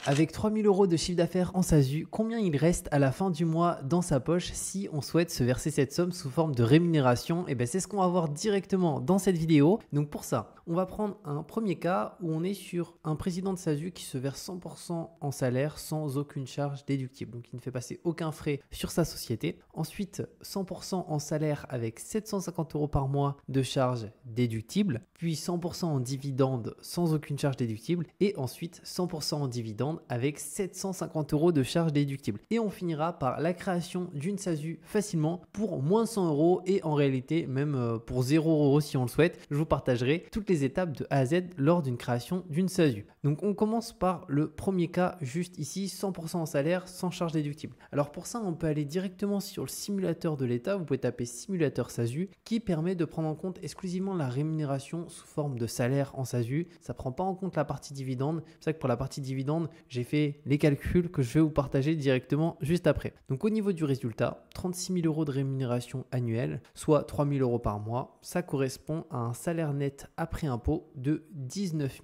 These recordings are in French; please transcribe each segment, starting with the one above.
Avec 3000 € de chiffre d'affaires en SASU, combien il reste à la fin du mois dans sa poche si on souhaite se verser cette somme sous forme de rémunération? Et bien c'est ce qu'on va voir directement dans cette vidéo. Donc pour ça, on va prendre un premier cas où on est sur un président de SASU qui se verse 100% en salaire sans aucune charge déductible. Donc il ne fait passer aucun frais sur sa société. Ensuite, 100% en salaire avec 750 € par mois de charges déductibles. Puis 100% en dividende sans aucune charge déductible. Et ensuite 100% en dividende avec 750 € de charges déductibles. Et on finira par la création d'une SASU facilement pour moins 100 € et en réalité même pour 0 € si on le souhaite. Je vous partagerai toutes les étapes de A à Z lors d'une création d'une SASU. Donc on commence par le premier cas juste ici, 100% en salaire sans charge déductible. Alors pour ça, on peut aller directement sur le simulateur de l'État. Vous pouvez taper simulateur SASU qui permet de prendre en compte exclusivement la rémunération sous forme de salaire en SASU. Ça ne prend pas en compte la partie dividende. C'est pour ça que pour la partie dividende, j'ai fait les calculs que je vais vous partager directement juste après. Donc au niveau du résultat, 36 000 € de rémunération annuelle, soit 3 000 € par mois, ça correspond à un salaire net après impôt de 19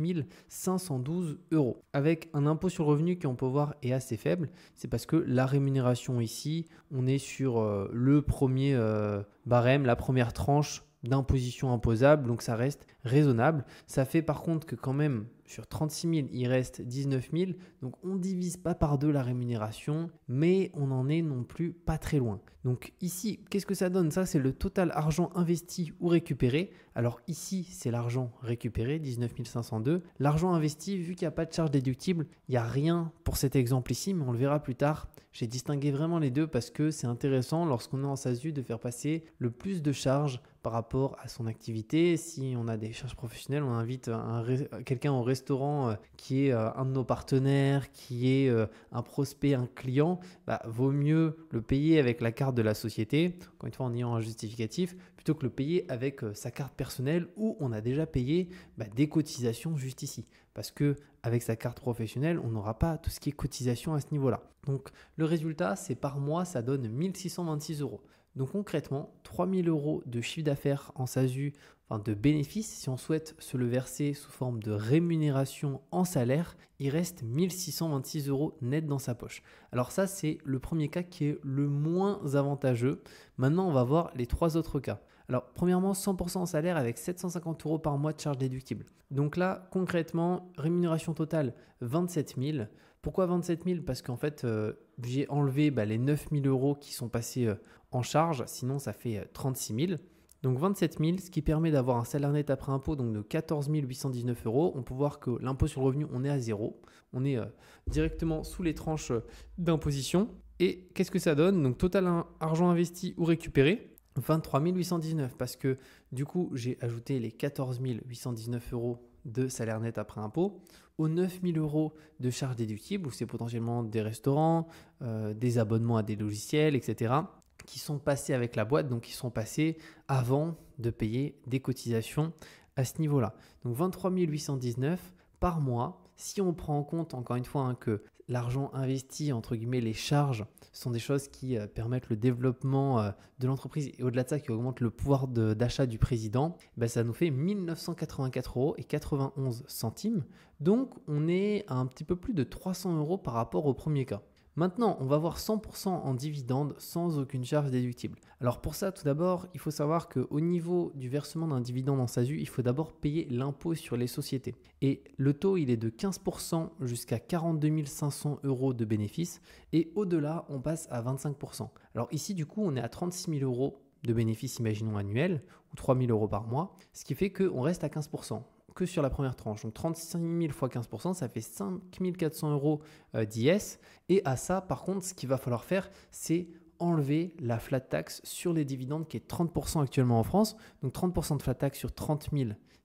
512 €. Avec un impôt sur le revenu qui, on peut voir, est assez faible. C'est parce que la rémunération ici, on est sur le premier barème, la première tranche d'imposition imposable, donc ça reste raisonnable. Ça fait par contre que quand même sur 36 000, il reste 19 000, donc on ne divise pas par deux la rémunération, mais on n'en est non plus pas très loin. Donc ici, qu'est-ce que ça donne? Ça, c'est le total argent investi ou récupéré. Alors ici, c'est l'argent récupéré, 19 502. L'argent investi, vu qu'il n'y a pas de charge déductible, il n'y a rien pour cet exemple ici, mais on le verra plus tard. J'ai distingué vraiment les deux parce que c'est intéressant lorsqu'on est en SASU de faire passer le plus de charges par rapport à son activité. Si on a des charges professionnelles, on invite quelqu'un au restaurant qui est un de nos partenaires, qui est un prospect, un client, vaut mieux le payer avec la carte de la société, encore une fois en ayant un justificatif, plutôt que le payer avec sa carte personnelle où on a déjà payé des cotisations juste ici. Parce qu'avec sa carte professionnelle, on n'aura pas tout ce qui est cotisation à ce niveau-là. Donc le résultat, c'est par mois, ça donne 1626 €. Donc concrètement, 3 000 € de chiffre d'affaires en SASU, de bénéfices, si on souhaite se le verser sous forme de rémunération en salaire, il reste 1626 € net dans sa poche. Alors ça, c'est le premier cas qui est le moins avantageux. Maintenant, on va voir les trois autres cas. Alors premièrement, 100% en salaire avec 750 € par mois de charges déductibles. Donc là, concrètement, rémunération totale 27 000. Pourquoi 27 000? Parce qu'en fait, j'ai enlevé les 9 000 € qui sont passés en charge, sinon ça fait 36 000. Donc 27 000, ce qui permet d'avoir un salaire net après impôt donc de 14 819 €. On peut voir que l'impôt sur le revenu, on est à zéro. On est directement sous les tranches d'imposition. Et qu'est-ce que ça donne? Donc total argent investi ou récupéré, 23 819 parce que du coup, j'ai ajouté les 14 819 € de salaire net après impôt aux 9 000 € de charges déductibles où c'est potentiellement des restaurants, des abonnements à des logiciels, etc. qui sont passés avec la boîte, donc qui sont passés avant de payer des cotisations à ce niveau-là. Donc 23 819 par mois. Si on prend en compte, encore une fois, que l'argent investi, entre guillemets, les charges, sont des choses qui permettent le développement de l'entreprise et au-delà de ça, qui augmentent le pouvoir d'achat du président, ça nous fait 1 984 € et 91 centimes. Donc, on est à un petit peu plus de 300 € par rapport au premier cas. Maintenant, on va voir 100% en dividende sans aucune charge déductible. Alors pour ça, tout d'abord, il faut savoir qu'au niveau du versement d'un dividende en SASU, il faut d'abord payer l'impôt sur les sociétés. Et le taux, il est de 15% jusqu'à 42 500 € de bénéfices. Et au-delà, on passe à 25%. Alors ici, du coup, on est à 36 000 € de bénéfices, imaginons annuels, ou 3 000 € par mois, ce qui fait qu'on reste à 15%. Que sur la première tranche. Donc 35 000 x 15%, ça fait 5 400 € d'IS. Et à ça, par contre, ce qu'il va falloir faire, c'est enlever la flat tax sur les dividendes qui est 30% actuellement en France. Donc 30% de flat tax sur 30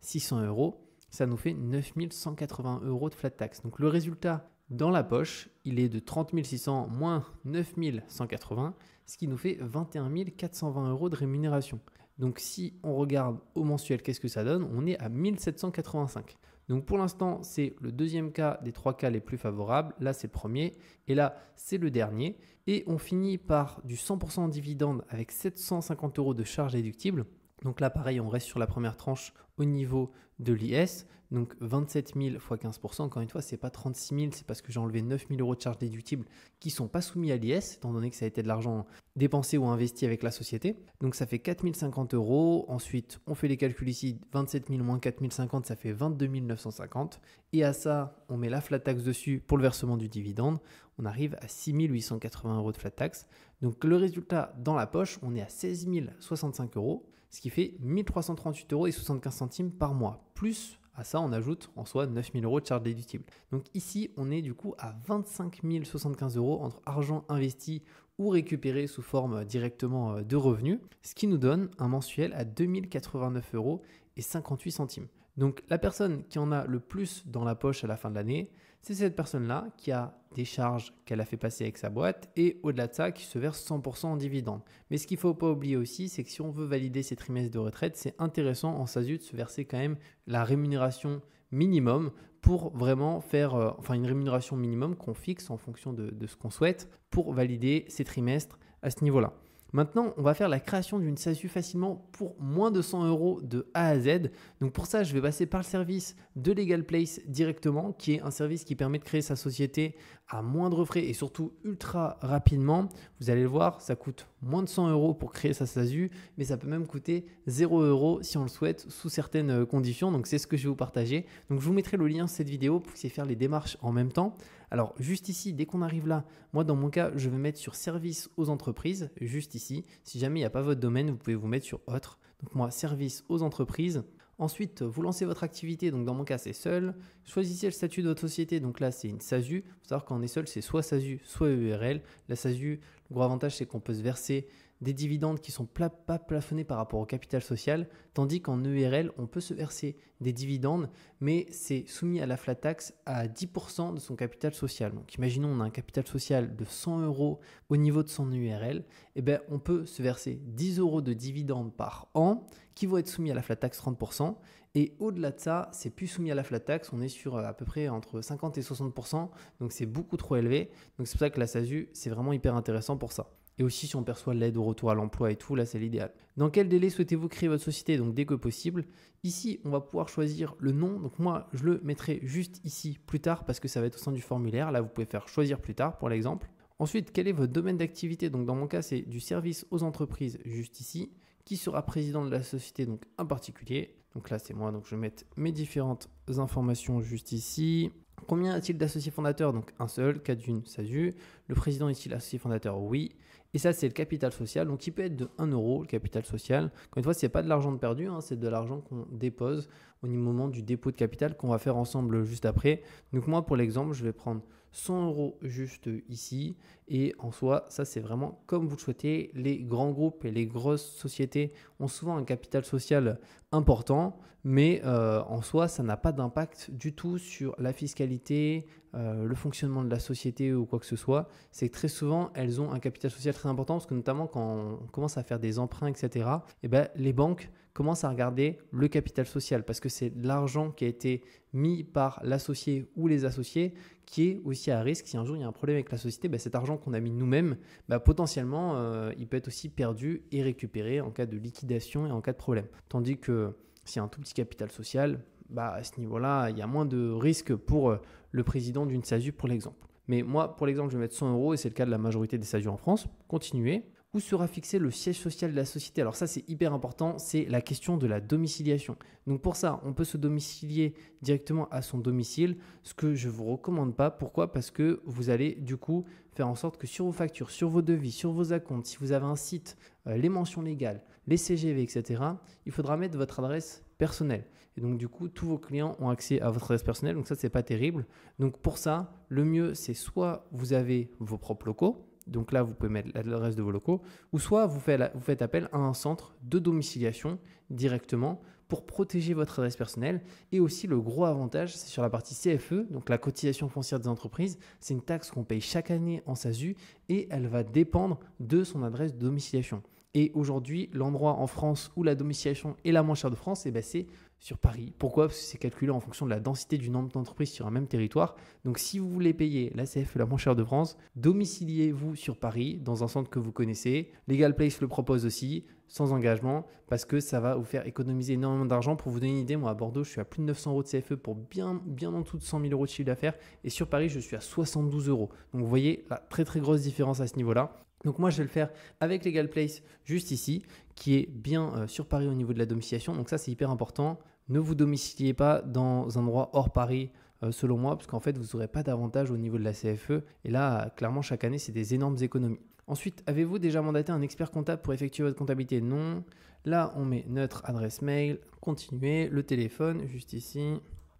600 €, ça nous fait 9 180 € de flat tax. Donc le résultat dans la poche, il est de 30 600 moins 9 180, ce qui nous fait 21 420 € de rémunération. Donc si on regarde au mensuel, qu'est-ce que ça donne? On est à 1785. Donc pour l'instant, c'est le deuxième cas des trois cas les plus favorables. Là, c'est le premier et là, c'est le dernier. Et on finit par du 100% en dividende avec 750 € de charges déductibles. Donc là, pareil, on reste sur la première tranche au niveau de l'IS. Donc 27 000 x 15%, encore une fois, ce n'est pas 36 000, c'est parce que j'ai enlevé 9 000 euros de charges déductibles qui ne sont pas soumis à l'IS, étant donné que ça a été de l'argent dépensé ou investi avec la société. Donc ça fait 4 050 euros. Ensuite, on fait les calculs ici, 27 000 moins 4 050, ça fait 22 950. Et à ça, on met la flat tax dessus pour le versement du dividende. On arrive à 6 880 euros de flat tax. Donc le résultat dans la poche, on est à 16 065 euros, ce qui fait 1 338 euros et 75 centimes par mois. Plus à ça, on ajoute en soi 9 000 euros de charges déductibles. Donc ici, on est du coup à 25 075 euros entre argent investi ou récupéré sous forme directement de revenus, ce qui nous donne un mensuel à 2 089 euros et 58 centimes. Donc la personne qui en a le plus dans la poche à la fin de l'année, c'est cette personne-là qui a des charges qu'elle a fait passer avec sa boîte et au-delà de ça, qui se verse 100% en dividendes. Mais ce qu'il ne faut pas oublier aussi, c'est que si on veut valider ses trimestres de retraite, c'est intéressant en SASU de se verser quand même la rémunération minimum pour vraiment faire, une rémunération minimum qu'on fixe en fonction de ce qu'on souhaite pour valider ses trimestres à ce niveau-là. Maintenant, on va faire la création d'une SASU facilement pour moins de 100 euros de A à Z. Donc pour ça, je vais passer par le service de Legal Place directement, qui est un service qui permet de créer sa société à moindre frais et surtout ultra rapidement. Vous allez le voir, ça coûte moins de 100 euros pour créer sa SASU, mais ça peut même coûter 0 euros si on le souhaite sous certaines conditions. Donc c'est ce que je vais vous partager. Donc je vous mettrai le lien de cette vidéo pour que vous puissiez faire les démarches en même temps. Alors juste ici, dès qu'on arrive là, moi dans mon cas, je vais mettre sur service aux entreprises, juste ici. Si jamais il n'y a pas votre domaine, vous pouvez vous mettre sur autre. Donc moi, service aux entreprises. Ensuite, vous lancez votre activité, donc dans mon cas, c'est seul. Choisissez le statut de votre société, donc là, c'est une SASU. Il faut savoir quand on est seul, c'est soit SASU, soit EURL. La SASU, le gros avantage, c'est qu'on peut se verser des dividendes qui ne sont pas plafonnés par rapport au capital social, tandis qu'en EURL, on peut se verser des dividendes, mais c'est soumis à la flat tax à 10% de son capital social. Donc imaginons on a un capital social de 100 euros au niveau de son EURL, et bien, on peut se verser 10 euros de dividendes par an qui vont être soumis à la flat tax 30%. Et au-delà de ça, c'est plus soumis à la flat tax. On est sur à peu près entre 50 et 60%. Donc c'est beaucoup trop élevé. Donc c'est pour ça que la SASU, c'est vraiment hyper intéressant pour ça. Et aussi si on perçoit l'aide au retour à l'emploi et tout, là c'est l'idéal. Dans quel délai souhaitez-vous créer votre société? Donc dès que possible. Ici, on va pouvoir choisir le nom. Donc moi, je le mettrai juste ici plus tard parce que ça va être au sein du formulaire. Là, vous pouvez faire choisir plus tard pour l'exemple. Ensuite, quel est votre domaine d'activité? Donc dans mon cas, c'est du service aux entreprises juste ici. Qui sera président de la société, donc un particulier. Donc là, c'est moi, donc je vais mettre mes différentes informations juste ici. Combien a-t-il d'associés fondateurs? Donc un seul, cas d'une SASU. Le président est-il associé fondateur? Oui. Et ça, c'est le capital social. Donc il peut être de 1 euro, le capital social. Encore une fois, ce n'est pas de l'argent de perdu, hein, c'est de l'argent qu'on dépose au moment du dépôt de capital qu'on va faire ensemble juste après. Donc moi, pour l'exemple, je vais prendre 100 euros juste ici. Et en soi, ça, c'est vraiment comme vous le souhaitez. Les grands groupes et les grosses sociétés ont souvent un capital social important, mais en soi, ça n'a pas d'impact du tout sur la fiscalité, le fonctionnement de la société ou quoi que ce soit. C'est que très souvent, elles ont un capital social très important parce que notamment quand on commence à faire des emprunts, etc., et ben, les banques commencent à regarder le capital social parce que c'est l'argent qui a été mis par l'associé ou les associés qui est aussi à risque. Si un jour il y a un problème avec la société, ben, cet argent qu'on a mis nous-mêmes, ben, potentiellement, il peut être aussi perdu et récupéré en cas de liquidation et en cas de problème. Tandis que s'il y a un tout petit capital social, bah, à ce niveau-là, il y a moins de risques pour le président d'une SASU pour l'exemple. Mais moi, pour l'exemple, je vais mettre 100 euros et c'est le cas de la majorité des SASU en France. Continuez. Où sera fixé le siège social de la société? Alors ça, c'est hyper important, c'est la question de la domiciliation. Donc pour ça, on peut se domicilier directement à son domicile, ce que je ne vous recommande pas. Pourquoi? Parce que vous allez du coup faire en sorte que sur vos factures, sur vos devis, sur vos acomptes, si vous avez un site, les mentions légales, les CGV, etc., il faudra mettre votre adresse personnelle. Et donc du coup, tous vos clients ont accès à votre adresse personnelle, donc ça, c'est pas terrible. Donc pour ça, le mieux, c'est soit vous avez vos propres locaux, donc là, vous pouvez mettre l'adresse de vos locaux, ou soit vous faites appel à un centre de domiciliation directement pour protéger votre adresse personnelle. Et aussi, le gros avantage, c'est sur la partie CFE, donc la cotisation foncière des entreprises. C'est une taxe qu'on paye chaque année en SASU et elle va dépendre de son adresse de domiciliation. Et aujourd'hui, l'endroit en France où la domiciliation est la moins chère de France, c'est sur Paris. Pourquoi? Parce que c'est calculé en fonction de la densité du nombre d'entreprises sur un même territoire. Donc si vous voulez payer la CFE la moins chère de France, domiciliez-vous sur Paris dans un centre que vous connaissez. Legal Place le propose aussi, sans engagement, parce que ça va vous faire économiser énormément d'argent. Pour vous donner une idée, moi à Bordeaux, je suis à plus de 900 € de CFE pour bien en dessous de 100 000 € de chiffre d'affaires. Et sur Paris, je suis à 72 €. Donc vous voyez la très grosse différence à ce niveau-là. Donc moi, je vais le faire avec Legal Place juste ici, qui est bien sur Paris au niveau de la domiciliation. Donc ça, c'est hyper important. Ne vous domiciliez pas dans un endroit hors Paris, selon moi, parce qu'en fait, vous n'aurez pas d'avantage au niveau de la CFE. Et là, clairement, chaque année, c'est des énormes économies. Ensuite, avez-vous déjà mandaté un expert comptable pour effectuer votre comptabilité? Non. Là, on met notre adresse mail, continuer, le téléphone, juste ici.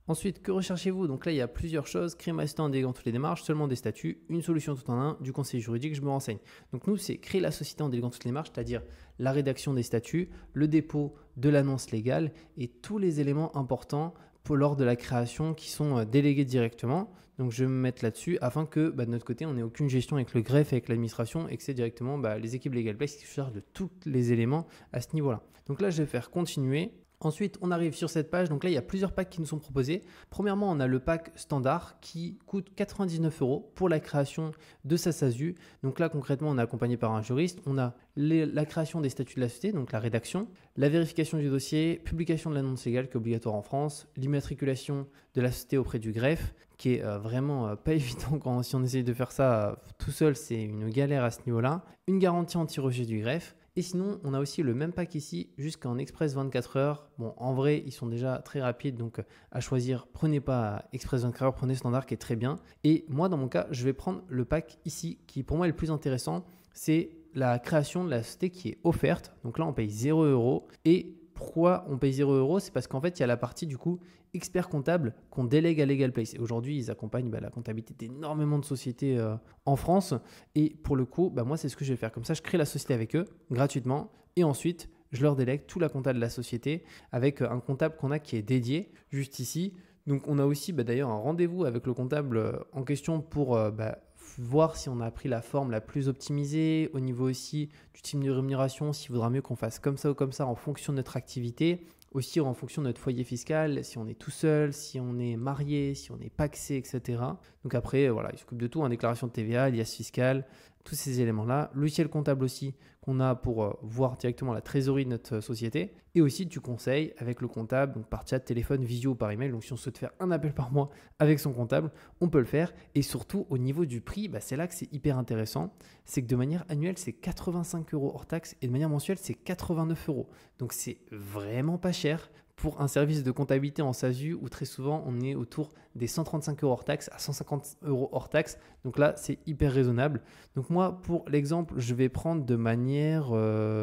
Ensuite, que recherchez-vous? Donc là, il y a plusieurs choses. Créer ma société en déléguant toutes les démarches, seulement des statuts, une solution tout en un, du conseil juridique, je me renseigne. Donc nous, c'est créer la société en déléguant toutes les démarches, c'est-à-dire la rédaction des statuts, le dépôt de l'annonce légale et tous les éléments importants lors de la création qui sont délégués directement. Donc je vais me mettre là-dessus afin que de notre côté, on n'ait aucune gestion avec le greffe, avec l'administration et que c'est directement les équipes Legal Place qui se chargent de tous les éléments à ce niveau-là. Donc là, je vais faire continuer. Ensuite, on arrive sur cette page. Donc là, il y a plusieurs packs qui nous sont proposés. Premièrement, on a le pack standard qui coûte 99 € pour la création de sa SASU. Donc là, concrètement, on est accompagné par un juriste. On a la création des statuts de la société, donc la rédaction, la vérification du dossier, publication de l'annonce légale qui est obligatoire en France, l'immatriculation de la société auprès du greffe, qui est vraiment pas évident si on essaye de faire ça tout seul, c'est une galère à ce niveau-là. Une garantie anti-rejet du greffe. Et sinon, on a aussi le même pack ici jusqu'en Express 24 heures. Bon, en vrai, ils sont déjà très rapides, donc à choisir, prenez pas Express 24 heures, prenez Standard qui est très bien. Et moi, dans mon cas, je vais prendre le pack ici qui pour moi est le plus intéressant. C'est la création de la société qui est offerte. Donc là, on paye 0 €. Et pourquoi on paye 0 €? C'est parce qu'en fait, il y a la partie du coup expert comptable qu'on délègue à Legal Place. Et aujourd'hui, ils accompagnent la comptabilité d'énormément de sociétés en France. Et pour le coup, moi, c'est ce que je vais faire. Comme ça, je crée la société avec eux gratuitement. Et ensuite, je leur délègue tout la compta de la société avec un comptable qu'on a qui est dédié juste ici. Donc, on a aussi d'ailleurs un rendez-vous avec le comptable en question pour voir si on a pris la forme la plus optimisée, au niveau aussi du type de rémunération, s'il vaudra mieux qu'on fasse comme ça ou comme ça en fonction de notre activité, aussi en fonction de notre foyer fiscal, si on est tout seul, si on est marié, si on est pacsé, etc. Donc après, voilà, il s'occupe de tout, déclaration de TVA, liasse fiscale, tous ces éléments-là. Logiciel comptable aussi qu'on a pour voir directement la trésorerie de notre société. Et aussi du conseil avec le comptable, donc par chat, téléphone, visio ou par email. Donc si on souhaite faire un appel par mois avec son comptable, on peut le faire. Et surtout au niveau du prix, c'est là que c'est hyper intéressant. C'est que de manière annuelle, c'est 85 € hors taxe et de manière mensuelle, c'est 89 €. Donc c'est vraiment pas cher pour un service de comptabilité en SASU où très souvent on est autour des 135 € hors taxe à 150 € hors taxe. Donc là, c'est hyper raisonnable. Donc moi, pour l'exemple, je vais prendre de manière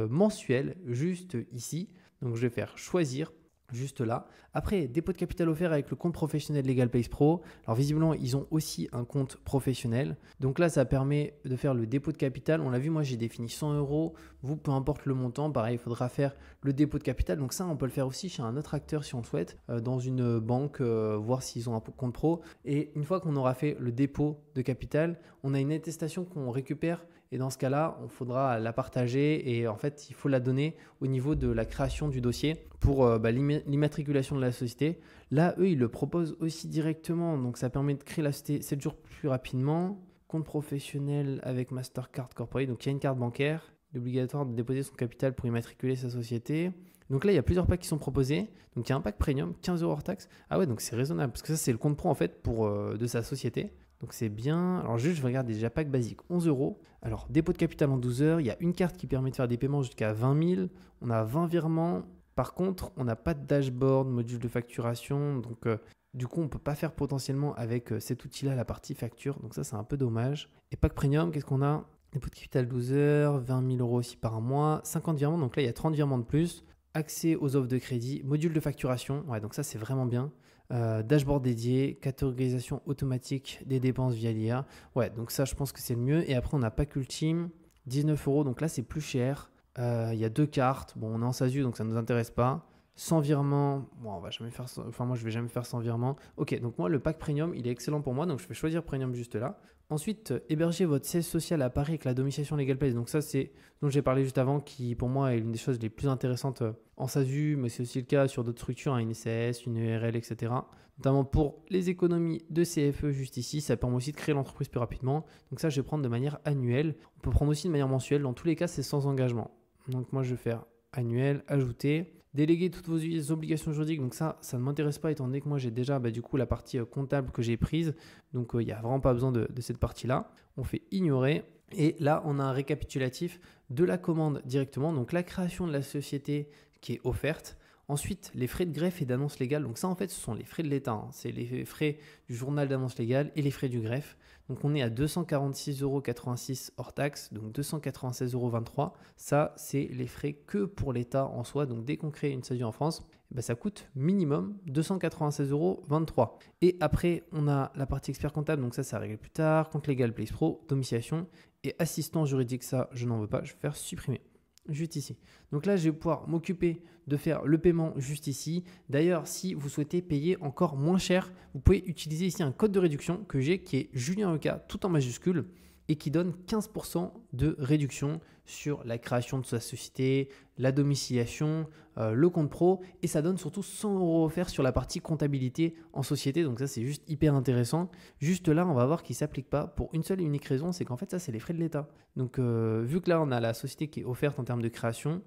mensuelle, juste ici. Donc je vais faire choisir. Juste là. Après, dépôt de capital offert avec le compte professionnel Legal Place Pro. Alors visiblement, ils ont aussi un compte professionnel. Donc là, ça permet de faire le dépôt de capital. On l'a vu, moi j'ai défini 100 €. Vous, peu importe le montant, pareil, il faudra faire le dépôt de capital. Donc ça, on peut le faire aussi chez un autre acteur si on le souhaite, dans une banque, voir s'ils ont un compte pro. Et une fois qu'on aura fait le dépôt de capital, on a une attestation qu'on récupère. Et dans ce cas-là, il faudra la partager et en fait, il faut la donner au niveau de la création du dossier pour l'immatriculation de la société. Là, eux, ils le proposent aussi directement. Donc, ça permet de créer la société 7 jours plus rapidement. Compte professionnel avec Mastercard Corporate. Donc, il y a une carte bancaire. Il est obligatoire de déposer son capital pour immatriculer sa société. Donc là, il y a plusieurs packs qui sont proposés. Donc, il y a un pack premium, 15 € hors taxe. Ah ouais, donc c'est raisonnable parce que ça, c'est le compte pro en fait de sa société. Donc c'est bien. Alors juste, je regarde déjà pack basique, 11 €. Alors dépôt de capital en 12 heures. Il y a une carte qui permet de faire des paiements jusqu'à 20 000. On a 20 virements. Par contre, on n'a pas de dashboard, module de facturation. Donc du coup, on ne peut pas faire potentiellement avec cet outil-là la partie facture. Donc ça, c'est un peu dommage. Et pack premium, qu'est-ce qu'on a? Dépôt de capital 12 heures, 20 000 € aussi par mois, 50 virements. Donc là, il y a 30 virements de plus. Accès aux offres de crédit, module de facturation. Ouais, donc ça, c'est vraiment bien. Dashboard dédié, catégorisation automatique des dépenses via l'IA. Ouais, donc ça, je pense que c'est le mieux. Et après, on a pack ultime, 19 €. Donc là, c'est plus cher. Il y a deux cartes. Bon, on est en SASU, donc ça ne nous intéresse pas. Sans virement, bon, on va jamais faire enfin moi je vais jamais faire sans virement. Ok, donc moi le pack premium il est excellent pour moi, donc je vais choisir premium juste là. Ensuite, héberger votre siège social à Paris avec la domiciliation Legal Place. Donc ça c'est dont j'ai parlé juste avant, qui pour moi est l'une des choses les plus intéressantes en SASU, mais c'est aussi le cas sur d'autres structures, hein, une SAS, une URL, etc. Notamment pour les économies de CFE juste ici, ça permet aussi de créer l'entreprise plus rapidement. Donc ça je vais prendre de manière annuelle. On peut prendre aussi de manière mensuelle, dans tous les cas c'est sans engagement. Donc moi je vais faire annuel, ajouter. Déléguer toutes vos obligations juridiques, donc ça ne m'intéresse pas étant donné que moi j'ai déjà du coup la partie comptable que j'ai prise, donc il n'y a vraiment pas besoin de cette partie-là. On fait ignorer et là on a un récapitulatif de la commande directement, donc la création de la société qui est offerte. Ensuite, les frais de greffe et d'annonce légale. Donc ça, en fait, ce sont les frais de l'État. Hein. C'est les frais du journal d'annonce légale et les frais du greffe. Donc on est à 246,86 € hors taxe, donc 296,23 €. Ça, c'est les frais que pour l'État en soi. Donc dès qu'on crée une SASU en France, ça coûte minimum 296,23 €. Et après, on a la partie expert comptable. Donc ça règle plus tard. Compte légal, Place Pro, domiciliation et assistant juridique. Ça, je n'en veux pas. Je vais faire supprimer. Juste ici. Donc là, je vais pouvoir m'occuper de faire le paiement juste ici. D'ailleurs, si vous souhaitez payer encore moins cher, vous pouvez utiliser ici un code de réduction que j'ai qui est Julien EK tout en majuscule et qui donne 15% de réduction sur la création de sa société, la domiciliation, le compte pro et ça donne surtout 100 € offerts sur la partie comptabilité en société. Donc ça, c'est juste hyper intéressant. Juste là, on va voir qu'il ne s'applique pas pour une seule et unique raison, c'est qu'en fait, ça, c'est les frais de l'État. Donc vu que là, on a la société qui est offerte en termes de création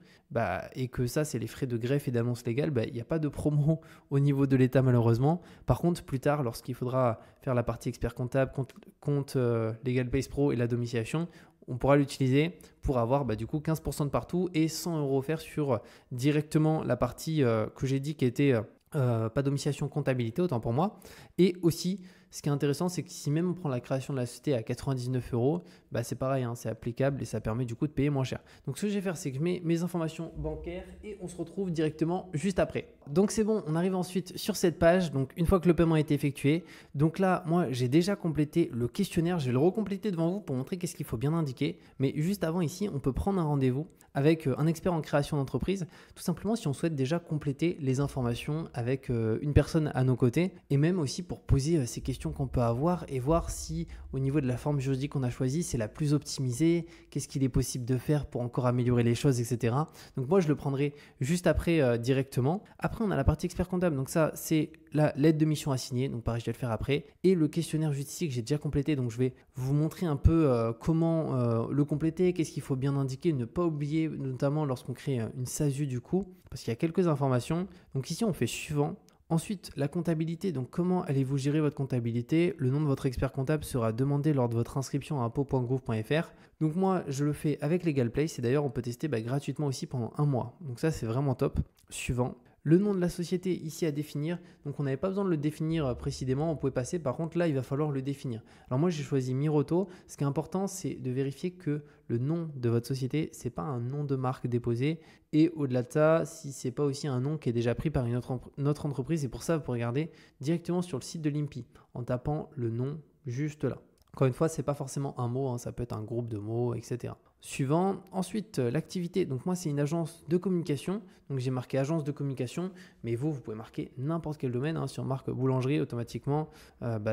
et que ça, c'est les frais de greffe et d'annonce légale, il n'y a pas de promo au niveau de l'État malheureusement. Par contre, plus tard, lorsqu'il faudra faire la partie expert comptable, compte Legal Place Pro et la domiciliation, on pourra l'utiliser pour avoir du coup 15% de partout et 100 € offerts sur directement la partie que j'ai dit qui était pas domiciliation comptabilité, autant pour moi. Et aussi, ce qui est intéressant, c'est que si même on prend la création de la société à 99 €, c'est pareil, hein, c'est applicable et ça permet du coup de payer moins cher. Donc ce que je vais faire, c'est que je mets mes informations bancaires et on se retrouve directement juste après. Donc c'est bon, on arrive ensuite sur cette page. Donc une fois que le paiement a été effectué, donc là, moi j'ai déjà complété le questionnaire. Je vais le recompléter devant vous pour montrer qu'est-ce qu'il faut bien indiquer. Mais juste avant ici, on peut prendre un rendez-vous avec un expert en création d'entreprise, tout simplement si on souhaite déjà compléter les informations avec une personne à nos côtés et même aussi pour poser ces questions qu'on peut avoir et voir si au niveau de la forme juridique qu'on a choisie, c'est la plus optimisée, qu'est-ce qu'il est possible de faire pour encore améliorer les choses, etc. Donc moi, je le prendrai juste après directement. Après, on a la partie expert comptable. Donc ça, c'est la lettre de mission à signer. Donc pareil, je vais le faire après. Et le questionnaire judiciaire que j'ai déjà complété. Donc je vais vous montrer un peu comment le compléter, qu'est-ce qu'il faut bien indiquer, ne pas oublier, notamment lorsqu'on crée une SASU du coup, parce qu'il y a quelques informations. Donc ici, on fait suivant. Ensuite, la comptabilité, donc comment allez-vous gérer votre comptabilité? Le nom de votre expert comptable sera demandé lors de votre inscription à impôts.gouv.fr. Donc moi, je le fais avec Legal Place et d'ailleurs, on peut tester gratuitement aussi pendant 1 mois. Donc ça, c'est vraiment top. Suivant. Le nom de la société ici à définir, donc on n'avait pas besoin de le définir précisément, on pouvait passer, par contre là il va falloir le définir. Alors moi j'ai choisi Miroto, ce qui est important c'est de vérifier que le nom de votre société, ce n'est pas un nom de marque déposé et au-delà de ça, si ce n'est pas aussi un nom qui est déjà pris par une autre entreprise et pour ça vous pouvez regarder directement sur le site de l'INPI en tapant le nom juste là. Encore une fois, ce n'est pas forcément un mot, hein, ça peut être un groupe de mots, etc. Suivant, ensuite l'activité, donc moi c'est une agence de communication, donc j'ai marqué agence de communication, mais vous pouvez marquer n'importe quel domaine, hein. Si on marque boulangerie automatiquement,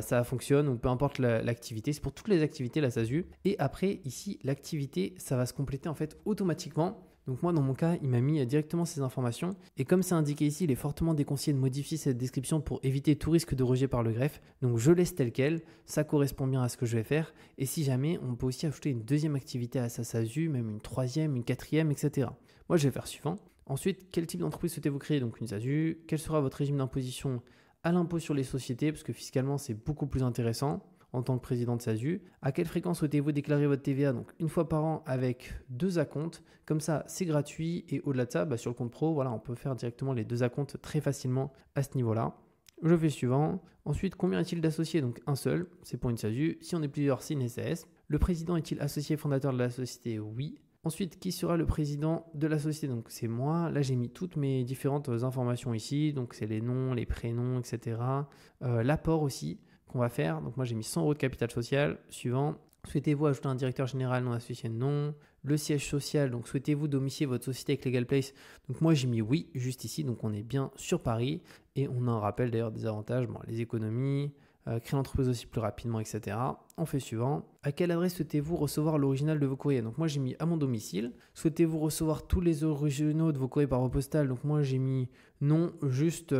ça fonctionne, ou peu importe l'activité, c'est pour toutes les activités la SASU. Et après ici l'activité, ça va se compléter en fait automatiquement. Donc moi dans mon cas, il m'a mis directement ces informations et comme c'est indiqué ici, il est fortement déconseillé de modifier cette description pour éviter tout risque de rejet par le greffe. Donc je laisse tel quel, ça correspond bien à ce que je vais faire et si jamais, on peut aussi ajouter une deuxième activité à sa SASU, même une troisième, une quatrième, etc. Moi je vais faire suivant. Ensuite, quel type d'entreprise souhaitez-vous créer? Donc une SASU, quel sera votre régime d'imposition à l'impôt sur les sociétés parce que fiscalement c'est beaucoup plus intéressant. En tant que président de SASU. À quelle fréquence souhaitez-vous déclarer votre TVA? Donc une fois par an avec 2 acomptes. Comme ça, c'est gratuit. Et au-delà de ça, sur le compte pro, voilà, on peut faire directement les 2 acomptes très facilement à ce niveau-là. Je fais suivant. Ensuite, combien est-il d'associés? Donc un seul, c'est pour une SASU. Si on est plusieurs, c'est une SAS. Le président est-il associé fondateur de la société? Oui. Ensuite, qui sera le président de la société? Donc c'est moi. Là, j'ai mis toutes mes différentes informations ici. Donc c'est les noms, les prénoms, etc. L'apport aussi qu'on va faire. Donc moi j'ai mis 100 € de capital social. Suivant. Souhaitez-vous ajouter un directeur général non associé? Non. Le siège social, donc souhaitez-vous domicilier votre société avec Legal Place? Donc moi j'ai mis oui juste ici, donc on est bien sur Paris et on en rappelle d'ailleurs des avantages, bon, les économies, créer l'entreprise aussi plus rapidement, etc. On fait suivant. À quelle adresse souhaitez-vous recevoir l'original de vos courriers? Donc moi j'ai mis à mon domicile. Souhaitez-vous recevoir tous les originaux de vos courriers par voie postale? Donc moi j'ai mis non, juste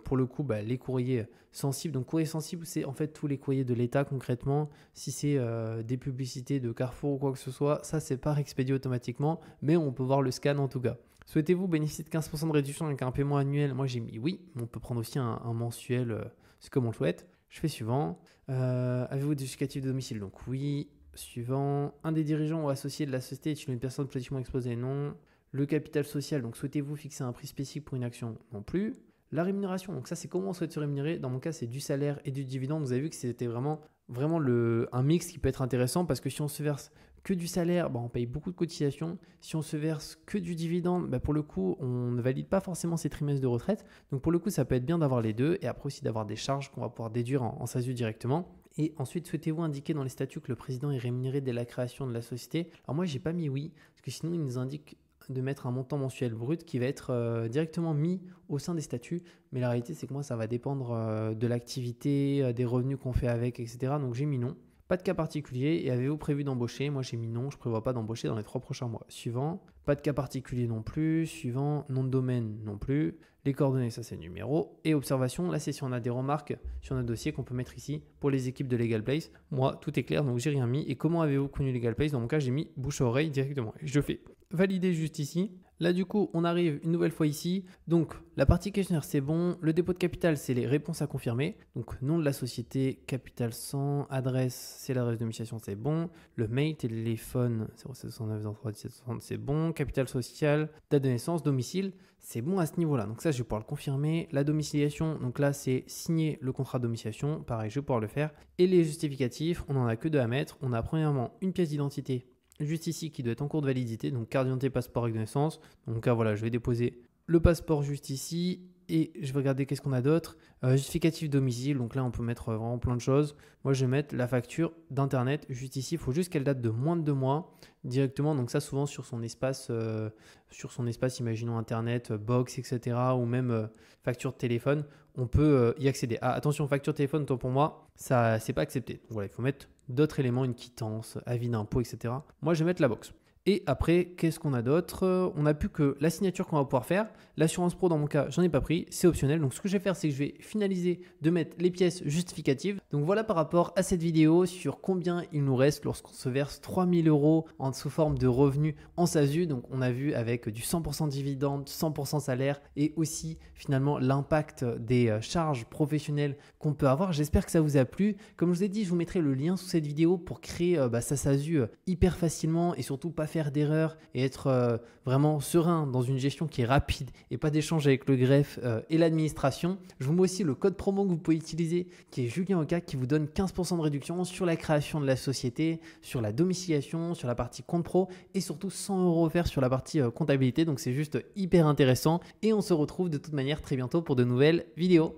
pour le coup les courriers sensibles. Donc courrier sensible, c'est en fait tous les courriers de l'État concrètement. Si c'est des publicités de Carrefour ou quoi que ce soit, ça c'est pas expédié automatiquement, mais on peut voir le scan en tout cas. Souhaitez-vous bénéficier de 15% de réduction avec un paiement annuel? Moi j'ai mis oui, on peut prendre aussi un mensuel, c'est comme on le souhaite. Je fais suivant. Avez-vous des justificatifs de domicile? Donc oui. Suivant. Un des dirigeants ou associés de la société est une personne politiquement exposée? Non. Le capital social, donc souhaitez-vous fixer un prix spécifique pour une action? Non plus. La rémunération, donc ça c'est comment on souhaite se rémunérer. Dans mon cas c'est du salaire et du dividende. Vous avez vu que c'était vraiment un mix qui peut être intéressant parce que si on se verse que du salaire, on paye beaucoup de cotisations. Si on se verse que du dividende, pour le coup, on ne valide pas forcément ses trimestres de retraite. Donc pour le coup, ça peut être bien d'avoir les deux et après aussi d'avoir des charges qu'on va pouvoir déduire en SASU directement. Et ensuite, souhaitez-vous indiquer dans les statuts que le président est rémunéré dès la création de la société? Alors moi, j'ai pas mis oui, parce que sinon, il nous indique de mettre un montant mensuel brut qui va être directement mis au sein des statuts. Mais la réalité, c'est que moi, ça va dépendre de l'activité, des revenus qu'on fait avec, etc. Donc j'ai mis non. Pas de cas particulier. Et avez-vous prévu d'embaucher? Moi, j'ai mis non. Je ne prévois pas d'embaucher dans les 3 prochains mois. Suivant. Pas de cas particulier non plus. Suivant. Nom de domaine non plus. Les coordonnées, ça c'est numéro. Et observation, là c'est si on a des remarques sur notre dossier qu'on peut mettre ici pour les équipes de Legal Place. Moi, tout est clair, donc j'ai rien mis. Et comment avez-vous connu Legal Place? Dans mon cas, j'ai mis bouche à oreille directement. Et je fais valider juste ici. Là, du coup, on arrive une nouvelle fois ici. Donc, la partie questionnaire, c'est bon. Le dépôt de capital, c'est les réponses à confirmer. Donc, nom de la société, capital 100, adresse, c'est l'adresse de domiciliation, c'est bon. Le mail, téléphone, 0769 1760, c'est bon. Capital social, date de naissance, domicile, c'est bon à ce niveau-là. Donc, ça, je vais pouvoir le confirmer. La domiciliation, donc là, c'est signer le contrat de domiciliation. Pareil, je vais pouvoir le faire. Et les justificatifs, on n'en a que deux à mettre. On a premièrement une pièce d'identité juste ici qui doit être en cours de validité, donc carte d'identité, passeport, acte de naissance. Donc là, voilà, je vais déposer le passeport juste ici et je vais regarder qu'est-ce qu'on a d'autre. Justificatif domicile, donc là on peut mettre vraiment plein de choses. Moi je vais mettre la facture d'internet juste ici, il faut juste qu'elle date de moins de 2 mois directement, donc ça souvent sur son espace, imaginons internet, box, etc. ou même facture de téléphone, on peut y accéder. Ah, attention, facture de téléphone, tant pour moi, ça c'est pas accepté. Donc voilà, il faut mettre d'autres éléments, une quittance, avis d'impôt, etc. Moi je vais mettre la box. Et après, qu'est-ce qu'on a d'autre? On n'a plus que la signature qu'on va pouvoir faire. L'assurance pro, dans mon cas, j'en ai pas pris, c'est optionnel. Donc ce que je vais faire, c'est que je vais finaliser de mettre les pièces justificatives. Donc voilà par rapport à cette vidéo sur combien il nous reste lorsqu'on se verse 3000 € sous forme de revenus en SASU. Donc on a vu avec du 100% dividende, 100% salaire et aussi finalement l'impact des charges professionnelles qu'on peut avoir. J'espère que ça vous a plu. Comme je vous ai dit, je vous mettrai le lien sous cette vidéo pour créer sa SASU hyper facilement et surtout pas faire d'erreurs et être vraiment serein dans une gestion qui est rapide et pas d'échange avec le greffe et l'administration. Je vous mets aussi le code promo que vous pouvez utiliser qui est Julien Oka qui vous donne 15% de réduction sur la création de la société, sur la domiciliation, sur la partie compte pro et surtout 100 € offerts sur la partie comptabilité. Donc c'est juste hyper intéressant et on se retrouve de toute manière très bientôt pour de nouvelles vidéos.